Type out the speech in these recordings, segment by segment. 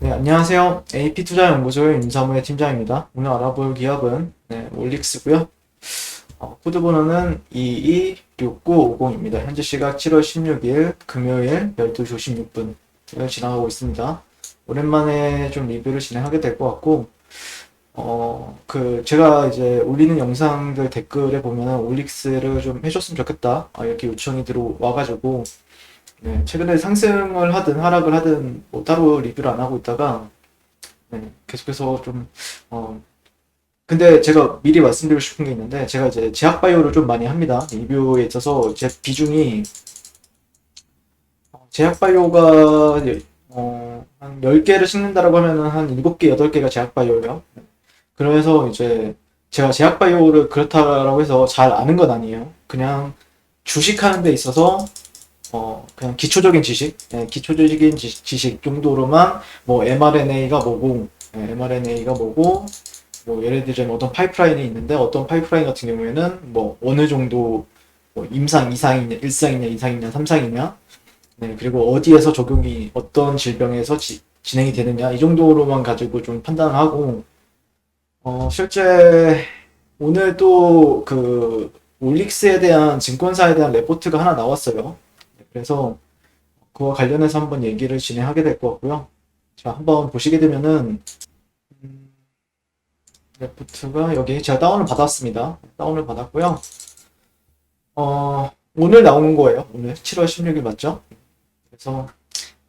네, 안녕하세요. AP투자연구소의 임사무의 팀장입니다. 오늘 알아볼 기업은 올릭스고요. 코드 번호는 226950입니다. 현재 시각 7월 16일 금요일 12시 56분을 지나가고 있습니다. 오랜만에 좀 리뷰를 진행하게 될 것 같고, 제가 이제 올리는 영상들 댓글에 보면은 올릭스를 좀 해줬으면 좋겠다. 이렇게 요청이 들어와가지고, 네, 최근에 상승을 하든 하락을 하든 뭐 따로 리뷰를 안 하고 있다가 계속해서 좀 근데 제가 미리 말씀드리고 싶은 게 있는데 제가 이제 제약바이오를 좀 많이 합니다. 리뷰에 있어서 제 비중이 제약바이오가 한 10개를 찍는다라고 하면은 한 7개, 8개가 제약바이오예요. 그래서 이제 제가 제약바이오를 그렇다라고 해서 잘 아는 건 아니에요. 그냥 주식하는 데 있어서 그냥 기초적인 지식, 기초적인 지식 정도로만, 뭐, mRNA가 뭐고, 뭐, 예를 들자면 어떤 파이프라인이 있는데, 어떤 파이프라인 같은 경우에는, 뭐, 어느 정도, 뭐 임상, 이상이냐, 1상이냐, 2상이냐, 3상이냐, 네, 그리고 어디에서 적용이, 어떤 질병에서 진행이 되느냐, 이 정도로만 가지고 좀 판단을 하고, 실제, 오늘 또 올릭스에 대한 증권사에 대한 레포트가 하나 나왔어요. 그래서 그와 관련해서 한번 얘기를 진행하게 될 것 같고요. 자, 한번 보시게 되면은 레포트가 여기 제가 다운을 받았습니다. 다운을 받았고요. 오늘 나온 거예요. 오늘 7월 16일 맞죠? 그래서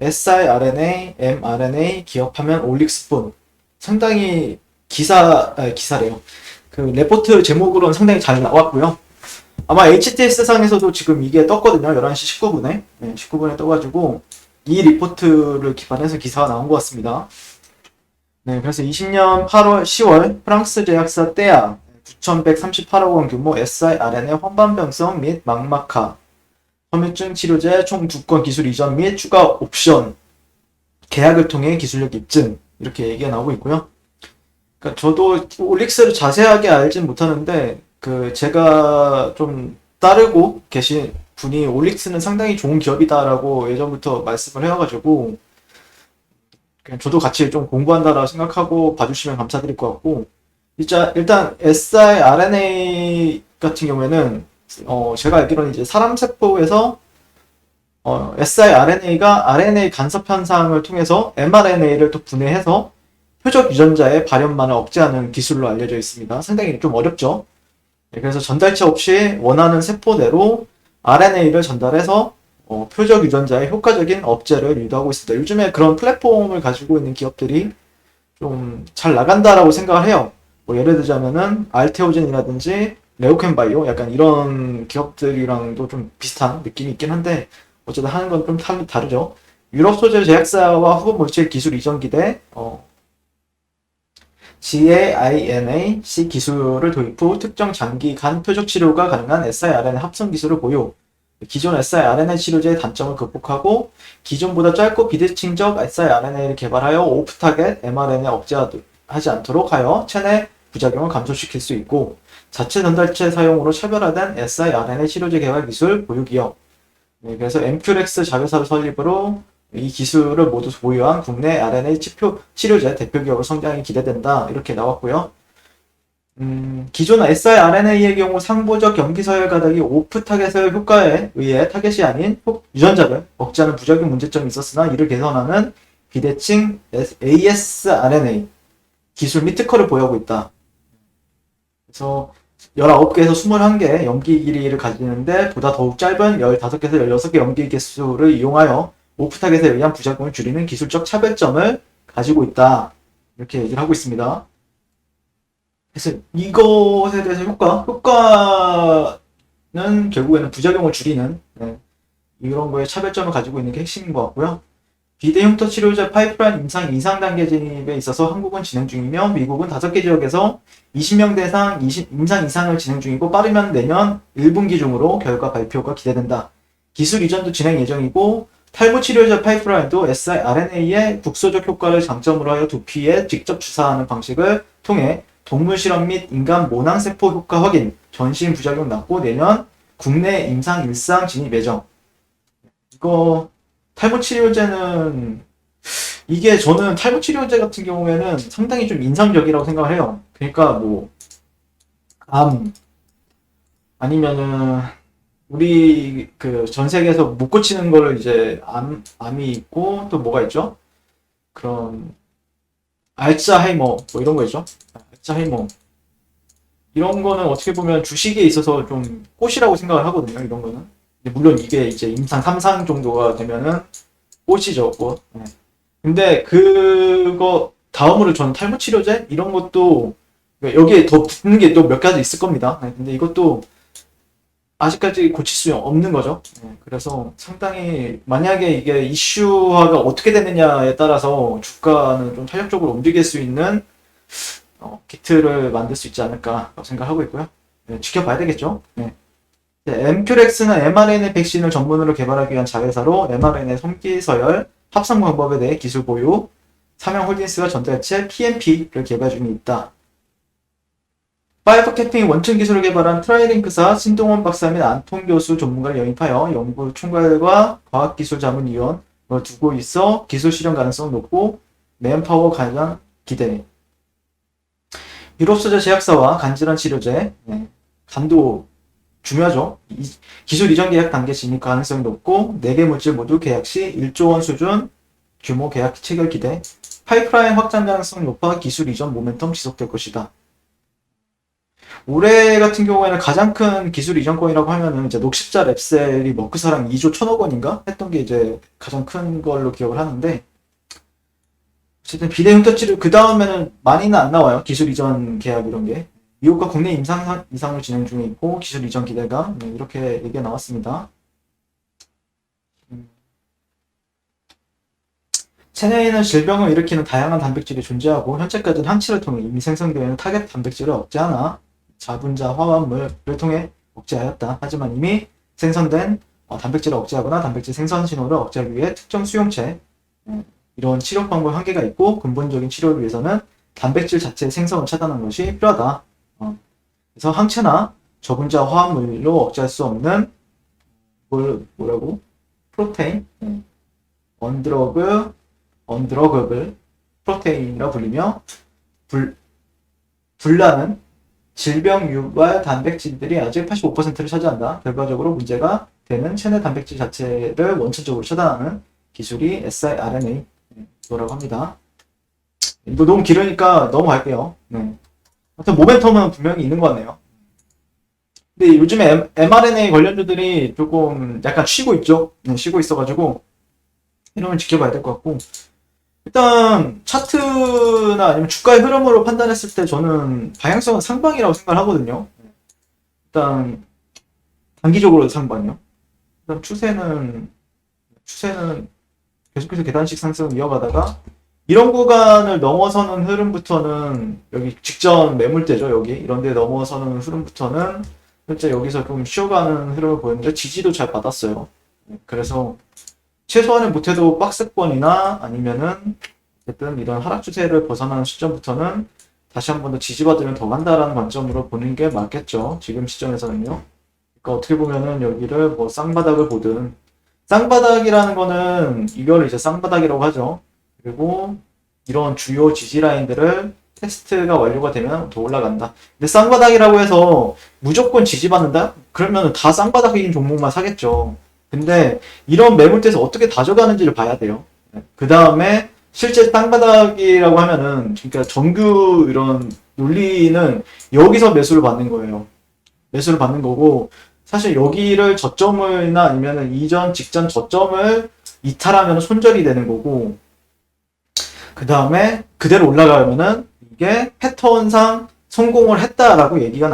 siRNA, mRNA 기업하면 올릭스뿐. 상당히 기사래요. 그 레포트 제목으로는 상당히 잘 나왔고요. 아마 HTS상에서도 지금 이게 떴거든요. 11시 19분에. 네, 19분에 떠가지고 이 리포트를 기반해서 기사가 나온 것 같습니다. 네, 그래서 20년 8월, 10월 프랑스 제약사 떼아 9,138억 원 규모 siRNA 환반병성 및 망막하 섬유증 치료제 총 2건 기술 이전 및 추가 옵션 계약을 통해 기술력 입증 이렇게 얘기가 나오고 있고요. 그러니까 저도 올릭스를 자세하게 알진 못하는데 제가 좀 따르고 계신 분이 올릭스는 상당히 좋은 기업이다라고 예전부터 말씀을 해와가지고 그냥 저도 같이 좀 공부한다라고 생각하고 봐주시면 감사드릴 것 같고 일단 siRNA 같은 경우에는 제가 알기로는 이제 사람 세포에서 siRNA가 RNA 간섭 현상을 통해서 mRNA를 또 분해해서 표적 유전자의 발현만을 억제하는 기술로 알려져 있습니다. 상당히 좀 어렵죠. 그래서 전달체 없이 원하는 세포대로 RNA를 전달해서 표적 유전자의 효과적인 억제를 유도하고 있습니다. 요즘에 그런 플랫폼을 가지고 있는 기업들이 좀 잘 나간다라고 생각을 해요. 뭐 예를 들자면은 알테오젠이라든지 레오켄바이오 약간 이런 기업들이랑도 좀 비슷한 느낌이 있긴 한데 어쨌든 하는 건 좀 다르죠. 유럽 소재 제약사와 후보 물질 기술 이전 기대 GAINA-C 기술을 도입 후 특정 장기간 표적 치료가 가능한 siRNA 합성 기술을 보유. 기존 siRNA 치료제의 단점을 극복하고 기존보다 짧고 비대칭적 siRNA를 개발하여 오프 타겟 mRNA 억제하지 않도록 하여 체내 부작용을 감소시킬 수 있고 자체 전달체 사용으로 차별화된 siRNA 치료제 개발 기술 보유 기업. 그래서 MQRX 자회사 설립으로 이 기술을 모두 보유한 국내 RNA 치료제 대표 기업으로 성장이 기대된다. 이렇게 나왔고요. 기존 siRNA의 경우 상보적 염기서열 가닥이 오프 타겟의 효과에 의해 타겟이 아닌 유전자를 억제하는 부작용 문제점이 있었으나 이를 개선하는 비대칭 AsRNA 기술 및 특허를 보유하고 있다. 그래서 19개에서 21개 염기 길이를 가지는데 보다 더욱 짧은 15개에서 16개 염기 개수를 이용하여 오프 타겟에 의한 부작용을 줄이는 기술적 차별점을 가지고 있다. 이렇게 얘기를 하고 있습니다. 그래서 이것에 대해서 효과는 결국에는 부작용을 줄이는 이런 거에 차별점을 가지고 있는 게 핵심인 것 같고요. 비대 흉터 치료제 파이프라인 임상 2상 단계 진입에 있어서 한국은 진행 중이며 미국은 5개 지역에서 20명 대상 임상 이상을 진행 중이고 빠르면 내년 1분기 중으로 결과 발표가 기대된다. 기술 이전도 진행 예정이고 탈모 치료제 파이프라인도 siRNA의 국소적 효과를 장점으로 하여 두피에 직접 주사하는 방식을 통해 동물 실험 및 인간 모낭세포 효과 확인, 전신 부작용 낮고 내년 국내 임상 1상 진입 예정. 이거 탈모 치료제는 이게 저는 탈모 치료제 같은 경우에는 상당히 좀 인상적이라고 생각을 해요. 그러니까 뭐, 암, 아니면은, 우리 그 전 세계에서 못 고치는 거를 이제 암이 있고, 또 뭐가 있죠? 그런, 알츠하이머, 뭐 이런 거 있죠? 알츠하이머. 이런 거는 어떻게 보면 주식에 있어서 좀 꽃이라고 생각을 하거든요, 이런 거는. 근데 물론 이게 이제 임상 3상 정도가 되면은 꽃이죠, 꽃. 네. 근데 그거 다음으로 저는 탈모 치료제 이런 것도 여기에 더 붙는 게 또 몇 가지 있을 겁니다. 네, 근데 이것도 아직까지 고칠 수 없는 거죠. 네, 그래서 상당히 만약에 이게 이슈화가 어떻게 되느냐에 따라서 주가는 좀 탄력적으로 움직일 수 있는 키트를 만들 수 있지 않을까 생각하고 있고요. 네, 지켜봐야 되겠죠. 네. 엠큐렉스는 mRNA 백신을 전문으로 개발하기 위한 자회사로 mRNA 섬기 서열 합성 방법에 대해 기술 보유, 삼양홀딩스가 전달체 PMP를 개발 중에 있다. 파이버 캠핑 원천 기술을 개발한 트라이링크사 신동원 박사 및 안통 교수 전문가를 영입하여 연구 총괄과 과학기술자문위원을 두고 있어 기술 실현 가능성 높고 맨파워 가장 기대. 유럽 소재 제약사와 간질환 치료제, 간도 중요하죠. 기술 이전 계약 단계 진입 가능성이 높고 4개 물질 모두 계약 시 1조 원 수준 규모 계약 체결 기대. 파이프라인 확장 가능성이 높아 기술 이전 모멘텀 지속될 것이다. 올해 같은 경우에는 가장 큰 기술 이전권이라고 하면은 이제 녹십자 랩셀이 머크사랑 2조 1천억 원인가 했던 게 이제 가장 큰 걸로 기억을 하는데, 어쨌든 비대 흉터치료 그 다음에는 많이는 안 나와요. 기술 이전 계약 이런 게. 미국과 국내 임상 이상으로 진행 중에 있고 기술 이전 기대감, 이렇게 얘기가 나왔습니다. 체내에는 질병을 일으키는 다양한 단백질이 존재하고 현재까지는 항체를 통해 이미 생성되어 있는 타겟 단백질을 억제하나 자분자 화합물을 통해 억제하였다. 하지만 이미 생성된 단백질을 억제하거나 단백질 생성 신호를 억제하기 위해 특정 수용체, 이런 치료 방법 한계가 있고 근본적인 치료를 위해서는 단백질 자체의 생성을 차단하는 것이 필요하다. 그래서 항체나 저분자 화합물로 억제할 수 없는 뭐라고? 프로테인, 언드러그블 프로테인이라 불리며 불나는 질병 유발 단백질들이 아직 85%를 차지한다. 결과적으로 문제가 되는 체내 단백질 자체를 원천적으로 차단하는 기술이 siRNA라고 합니다. 이거 너무 길으니까 넘어갈게요. 네. 하여튼 모멘텀은 분명히 있는 것 같네요. 근데 요즘에 mRNA 관련주들이 조금 약간 쉬고 있죠. 쉬고 있어가지고 이런 걸 지켜봐야 될 것 같고, 일단 차트나 아니면 주가의 흐름으로 판단했을 때 저는 방향성은 상방이라고 생각을 하거든요. 일단 단기적으로 상방이요. 일단 추세는 계속해서 계단식 상승을 이어가다가 이런 구간을 넘어서는 흐름부터는, 여기 직전 매물대죠, 여기 이런 데 넘어서는 흐름부터는 실제 여기서 좀 쉬어가는 흐름을 보였는데 지지도 잘 받았어요. 그래서 최소한은 못해도 박스권이나 아니면은 어쨌든 이런 하락 추세를 벗어나는 시점부터는 다시 한 번 더 지지받으면 더 간다라는 관점으로 보는 게 맞겠죠. 지금 시점에서는요. 그러니까 어떻게 보면은 여기를 뭐 쌍바닥을 보든, 쌍바닥이라는 거는 이걸 이제 쌍바닥이라고 하죠. 그리고 이런 주요 지지 라인들을 테스트가 완료가 되면 더 올라간다. 근데 쌍바닥이라고 해서 무조건 지지받는다? 그러면 다 쌍바닥인 종목만 사겠죠. 근데 이런 매물대에서 어떻게 다져가는지를 봐야 돼요. 그 다음에 실제 쌍바닥이라고 하면은, 그러니까 정규 이런 논리는 여기서 매수를 받는 거예요. 매수를 받는 거고, 사실 여기를 저점을나 아니면은 이전 직전 저점을 이탈하면 손절이 되는 거고, 그 다음에 그대로 올라가면은 이게 패턴상 성공을 했다라고 얘기를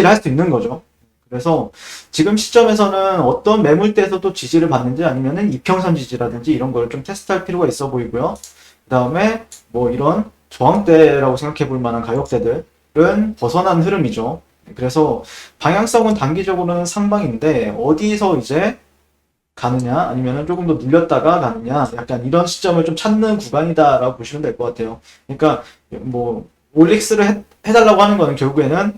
할 수 있는 거죠. 그래서 지금 시점에서는 어떤 매물대에서도 지지를 받는지 아니면은 이평선 지지라든지 이런 걸 좀 테스트할 필요가 있어 보이고요. 그 다음에 뭐 이런 저항대라고 생각해 볼 만한 가격대들은 벗어난 흐름이죠. 그래서 방향성은 단기적으로는 상방인데 어디서 이제 가느냐 아니면은 조금 더 눌렸다가 가느냐, 약간 이런 시점을 좀 찾는 구간이다라고 보시면 될 것 같아요. 그러니까 뭐 올릭스를 해달라고 하는 거는 결국에는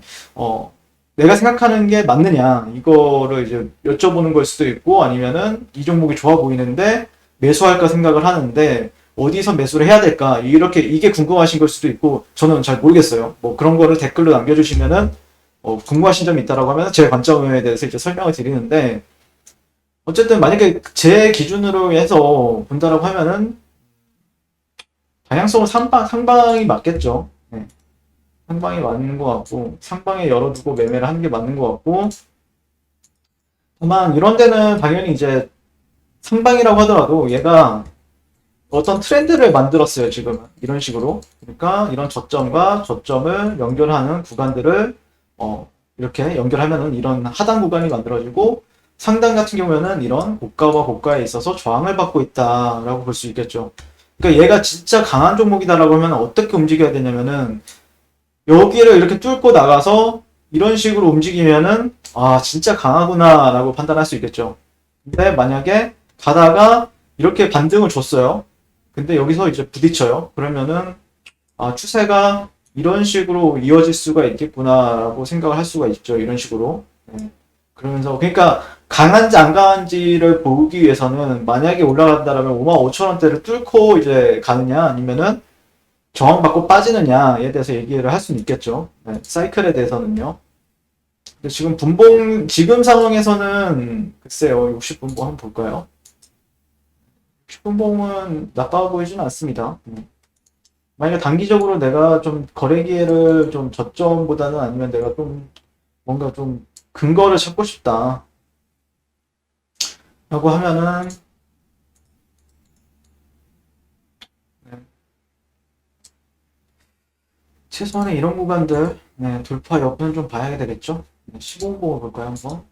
내가 생각하는 게 맞느냐 이거를 이제 여쭤보는 걸 수도 있고, 아니면은 이 종목이 좋아 보이는데 매수할까 생각을 하는데 어디서 매수를 해야 될까? 이게 궁금하신 걸 수도 있고, 저는 잘 모르겠어요. 뭐 그런 거를 댓글로 남겨주시면은, 궁금하신 점이 있다라고 하면 제 관점에 대해서 이제 설명을 드리는데, 어쨌든 만약에 제 기준으로 해서 본다라고 하면은, 방향성은 상방이 맞겠죠. 네. 상방이 맞는 것 같고, 상방에 열어두고 매매를 하는 게 맞는 것 같고, 다만 이런 데는 당연히 이제 상방이라고 하더라도 얘가 어떤 트렌드를 만들었어요, 지금은. 이런 식으로. 그러니까 이런 저점과 저점을 연결하는 구간들을, 이렇게 연결하면은 이런 하단 구간이 만들어지고, 상단 같은 경우에는 이런 고가와 고가에 있어서 저항을 받고 있다라고 볼 수 있겠죠. 그러니까 얘가 진짜 강한 종목이다라고 하면 어떻게 움직여야 되냐면은, 여기를 이렇게 뚫고 나가서 이런 식으로 움직이면은, 아, 진짜 강하구나라고 판단할 수 있겠죠. 근데 만약에 가다가 이렇게 반등을 줬어요. 근데 여기서 이제 부딪혀요. 그러면은 아, 추세가 이런 식으로 이어질 수가 있겠구나라고 생각을 할 수가 있죠. 이런 식으로. 네. 그러면서 그러니까 강한지 안 강한지를 보기 위해서는 만약에 올라간다라면 55,000원대를 뚫고 이제 가느냐 아니면은 저항받고 빠지느냐에 대해서 얘기를 할 수는 있겠죠. 네. 사이클에 대해서는요. 근데 지금 상황에서는 글쎄요. 60분봉 한번 볼까요? 10분봉은 나빠 보이지는 않습니다. 만약에 단기적으로 내가 좀 거래 기회를 좀 저점보다는 아니면 내가 좀 뭔가 좀 근거를 찾고 싶다. 라고 하면은, 네, 최소한의 이런 구간들, 네, 돌파 여부는 좀 봐야 되겠죠? 네, 15분봉을 볼까요, 한번?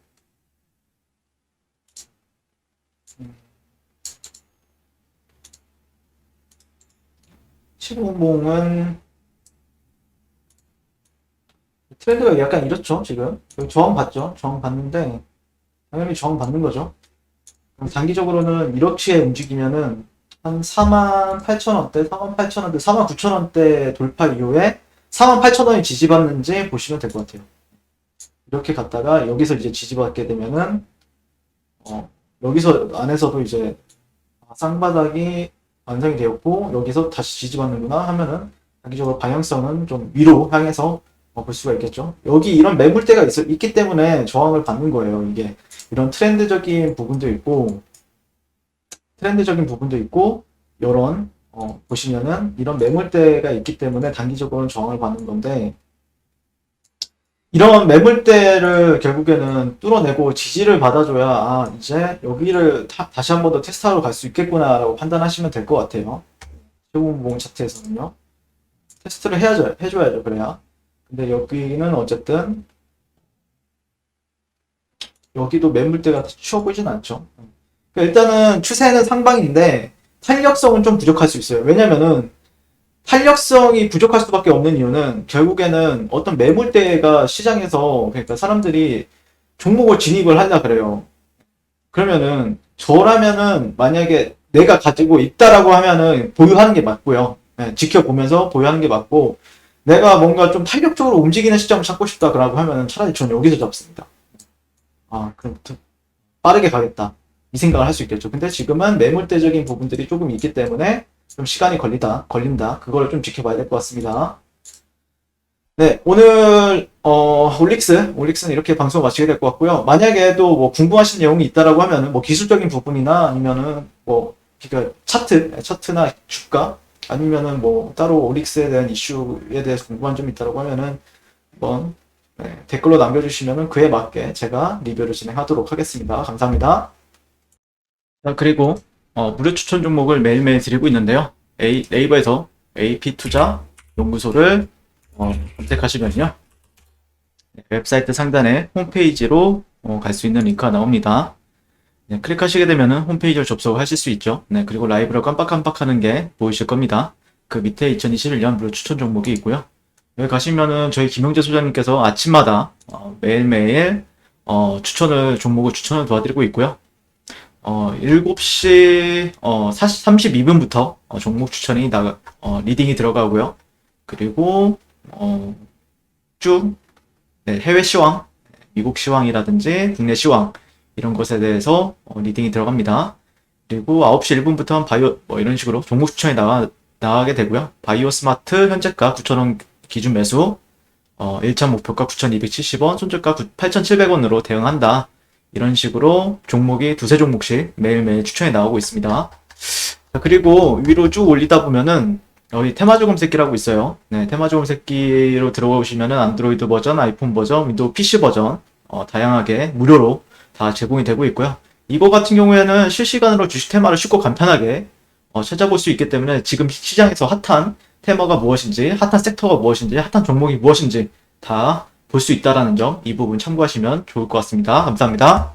15분봉은 트렌드가 약간 이렇죠, 지금. 저항 받죠? 저항 받는데, 당연히 저항 받는 거죠. 단기적으로는 이렇게 움직이면은 한 48,000원대, 48,000원대, 49,000원대 돌파 이후에 48,000원이 지지받는지 보시면 될 것 같아요. 이렇게 갔다가 여기서 이제 지지받게 되면은 여기서 안에서도 이제 쌍바닥이 완성이 되었고 여기서 다시 지지받는구나 하면은 단기적으로 방향성은 좀 위로 향해서 볼 수가 있겠죠. 여기 이런 매물대가 있기 때문에 저항을 받는 거예요. 이게 이런 트렌드적인 부분도 있고 이런 보시면은 이런 매물대가 있기 때문에 단기적으로는 저항을 받는 건데 이런 매물대를 결국에는 뚫어내고 지지를 받아줘야 아 이제 여기를 다시 한 번 더 테스트하러 갈 수 있겠구나라고 판단하시면 될 것 같아요. 최고봉 차트에서는요. 테스트를 해줘야죠. 그래야. 근데 여기는 어쨌든 여기도 매물대가 추워 보이진 않죠. 그러니까 일단은 추세는 상방인데 탄력성은 좀 부족할 수 있어요. 왜냐면은 탄력성이 부족할 수밖에 없는 이유는 결국에는 어떤 매물대가 시장에서 그러니까 사람들이 종목을 진입을 하려 그래요. 그러면은 저라면은 만약에 내가 가지고 있다라고 하면은 보유하는 게 맞고요. 네, 지켜보면서 보유하는 게 맞고 내가 뭔가 좀 탄력적으로 움직이는 시점을 찾고 싶다 그러고 하면은 차라리 전 여기서 잡습니다. 아, 그럼 빠르게 가겠다. 이 생각을 할 수 있겠죠. 근데 지금은 매물대적인 부분들이 조금 있기 때문에 좀 시간이 걸린다. 그거를 좀 지켜봐야 될 것 같습니다. 네, 오늘 올릭스는 이렇게 방송 마치게 될 것 같고요. 만약에 또 뭐 궁금하신 내용이 있다라고 하면은 뭐 기술적인 부분이나 아니면은 뭐 그러니까 차트나 주가 아니면은 뭐 따로 올릭스에 대한 이슈에 대해서 궁금한 점이 있다라고 하면은 한번 댓글로 남겨주시면은 그에 맞게 제가 리뷰를 진행하도록 하겠습니다. 감사합니다. 자, 그리고 무료 추천 종목을 매일매일 드리고 있는데요. 네이버에서 AP투자 연구소를 검색하시면요. 웹사이트 상단에 홈페이지로 갈 수 있는 링크가 나옵니다. 네, 클릭하시게 되면 홈페이지를 접속하실 수 있죠. 네, 그리고 라이브로 깜빡깜빡하는 게 보이실 겁니다. 그 밑에 2021년 무료 추천 종목이 있고요. 여기 가시면은 저희 김용재 소장님께서 아침마다 매일매일 종목을 추천을 도와드리고 있고요. 7시 32분부터 종목 추천이 리딩이 들어가고요. 그리고 쭉 해외 시황, 미국 시황이라든지 국내 시황 이런 것에 대해서 리딩이 들어갑니다. 그리고 9시 1분부터는 바이오 뭐 이런 식으로 종목 추천이 나가게 되고요. 바이오 스마트 현재가 9,000원 기준 매수, 1차 목표가 9,270원, 손절가 8,700원으로 대응한다. 이런 식으로 종목이 두세 종목씩 매일매일 추천이 나오고 있습니다. 자, 그리고 위로 쭉 올리다 보면은 여기 테마주 검색기라고 있어요. 네, 테마주 검색기로 들어오시면은 안드로이드 버전, 아이폰 버전, 윈도우 PC 버전 다양하게 무료로 다 제공이 되고 있고요. 이거 같은 경우에는 실시간으로 주식 테마를 쉽고 간편하게 찾아볼 수 있기 때문에 지금 시장에서 핫한 테마가 무엇인지, 핫한 섹터가 무엇인지, 핫한 종목이 무엇인지 다 볼 수 있다라는 점, 이 부분 참고하시면 좋을 것 같습니다. 감사합니다.